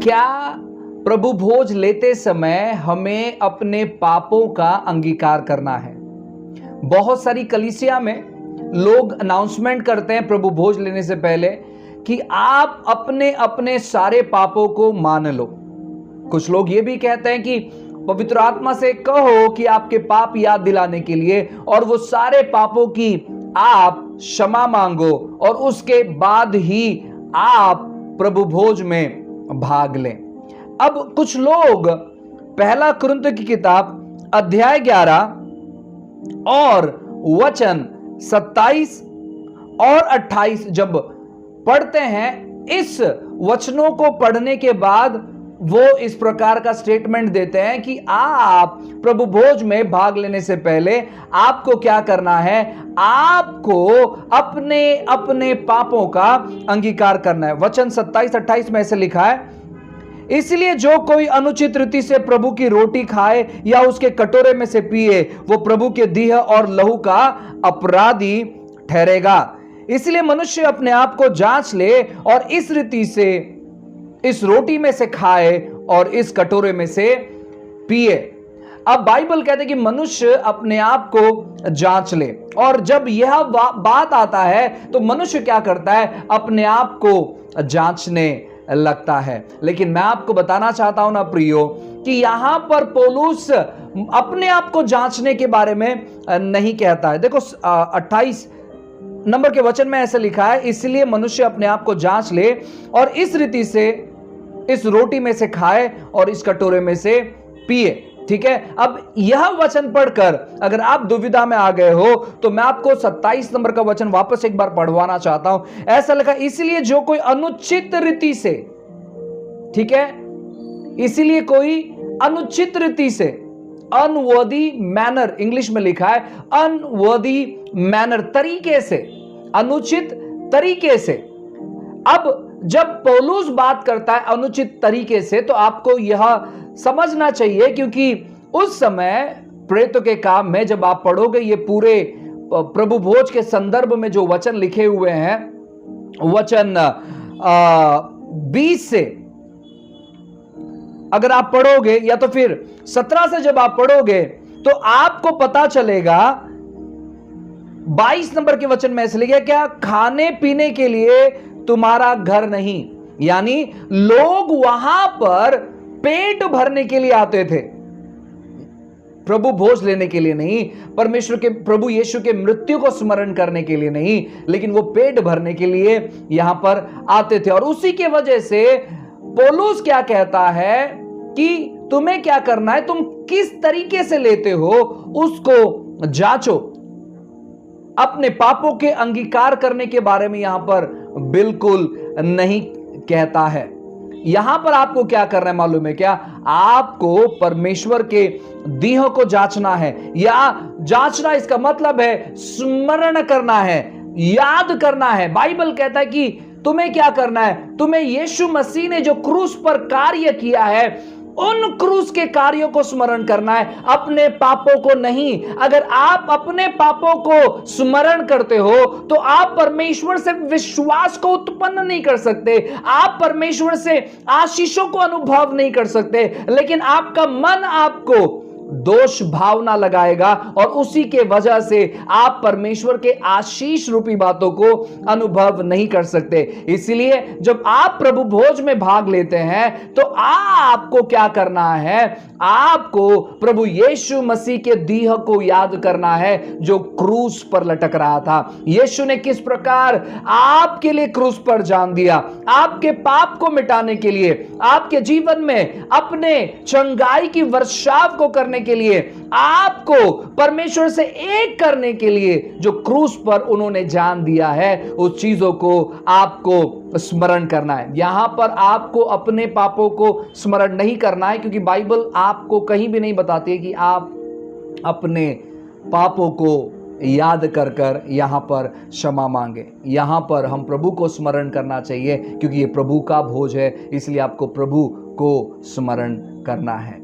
क्या प्रभु भोज लेते समय हमें अपने पापों का अंगीकार करना है? बहुत सारी कलीसिया में लोग अनाउंसमेंट करते हैं प्रभु भोज लेने से पहले कि आप अपने अपने सारे पापों को मान लो। कुछ लोग ये भी कहते हैं कि पवित्र आत्मा से कहो कि आपके पाप याद दिलाने के लिए, और वो सारे पापों की आप क्षमा मांगो और उसके बाद ही आप प्रभु भोज में भाग लें। अब कुछ लोग पहला कुरिन्थियों की किताब अध्याय 11 और वचन 27 और 28 जब पढ़ते हैं, इस वचनों को पढ़ने के बाद वो इस प्रकार का स्टेटमेंट देते हैं कि आप प्रभु भोज में भाग लेने से पहले आपको क्या करना है? आपको अपने अपने पापों का अंगीकार करना है। वचन 27-28 में ऐसे लिखा है, इसलिए जो कोई अनुचित रीति से प्रभु की रोटी खाए या उसके कटोरे में से पिए, वो प्रभु के देह और लहू का अपराधी ठहरेगा। इसलिए मनुष्य अपने आप को जांच ले और इस रीति से इस रोटी में से खाए और इस कटोरे में से पिए। अब बाइबल कहते हैं कि मनुष्य अपने आप को जांच ले, और जब यह बात आता है तो मनुष्य क्या करता है? अपने आप को जांचने लगता है। लेकिन मैं आपको बताना चाहता हूं ना प्रियो, कि यहां पर पौलुस अपने आप को जांचने के बारे में नहीं कहता है। देखो 28 नंबर के वचन में ऐसे लिखा है, इसलिए मनुष्य अपने आप को जांच ले और इस रीति से इस रोटी में से खाए और इस कटोरे में से पिए। ठीक है, अब यह वचन पढ़कर अगर आप दुविधा में आ गए हो तो मैं आपको 27 नंबर का वचन वापस एक बार पढ़वाना चाहता हूं। ऐसा लिखा, इसलिए जो कोई अनुचित रीति से, ठीक है, इसलिए कोई अनुचित रीति से, अनवर्दी मैनर इंग्लिश में लिखा है, अनवर्दी मैनर, तरीके से, अनुचित तरीके से। अब जब पौलुस बात करता है अनुचित तरीके से, तो आपको यह समझना चाहिए, क्योंकि उस समय प्रेरितों के काम में जब आप पढ़ोगे ये पूरे प्रभु भोज के संदर्भ में जो वचन लिखे हुए हैं, वचन 20 से अगर आप पढ़ोगे या तो फिर 17 से जब आप पढ़ोगे तो आपको पता चलेगा। 22 नंबर के वचन में ऐसे लिखा, क्या खाने पीने के लिए तुम्हारा घर नहीं? यानी लोग वहां पर पेट भरने के लिए आते थे, प्रभु भोज लेने के लिए नहीं, परमेश्वर के प्रभु यीशु के मृत्यु को स्मरण करने के लिए नहीं, लेकिन वो पेट भरने के लिए यहां पर आते थे। और उसी के वजह से पौलुस क्या कहता है कि तुम्हें क्या करना है, तुम किस तरीके से लेते हो उसको जांचो। अपने पापों के अंगीकार करने के बारे में यहां पर बिल्कुल नहीं कहता है। यहां पर आपको क्या करना है मालूम है क्या? आपको परमेश्वर के देह को जांचना है, या जांचना इसका मतलब है स्मरण करना है, याद करना है। बाइबल कहता है कि तुम्हें क्या करना है? तुम्हें यीशु मसीह ने जो क्रूस पर कार्य किया है, उन क्रूस के कार्यों को स्मरण करना है, अपने पापों को नहीं। अगर आप अपने पापों को स्मरण करते हो तो आप परमेश्वर से विश्वास को उत्पन्न नहीं कर सकते, आप परमेश्वर से आशीषों को अनुभव नहीं कर सकते, लेकिन आपका मन आपको दोष भावना लगाएगा और उसी के वजह से आप परमेश्वर के आशीष रूपी बातों को अनुभव नहीं कर सकते। इसलिए जब आप प्रभु भोज में भाग लेते हैं तो आपको क्या करना है? आपको प्रभु यीशु मसीह के देह को याद करना है जो क्रूस पर लटक रहा था। यीशु ने किस प्रकार आपके लिए क्रूस पर जान दिया, आपके पाप को मिटाने के लिए, आपके जीवन में अपने चंगाई की वर्षाव को करने के लिए, आपको परमेश्वर से एक करने के लिए जो क्रूस पर उन्होंने जान दिया है, उस चीजों को आपको स्मरण करना है। यहां पर आपको अपने पापों को स्मरण नहीं करना है, क्योंकि बाइबल आपको कहीं भी नहीं बताती है कि आप अपने पापों को याद कर कर यहां पर क्षमा मांगे। यहां पर हम प्रभु को स्मरण करना चाहिए, क्योंकि ये प्रभु का भोज है, इसलिए आपको प्रभु को स्मरण करना है।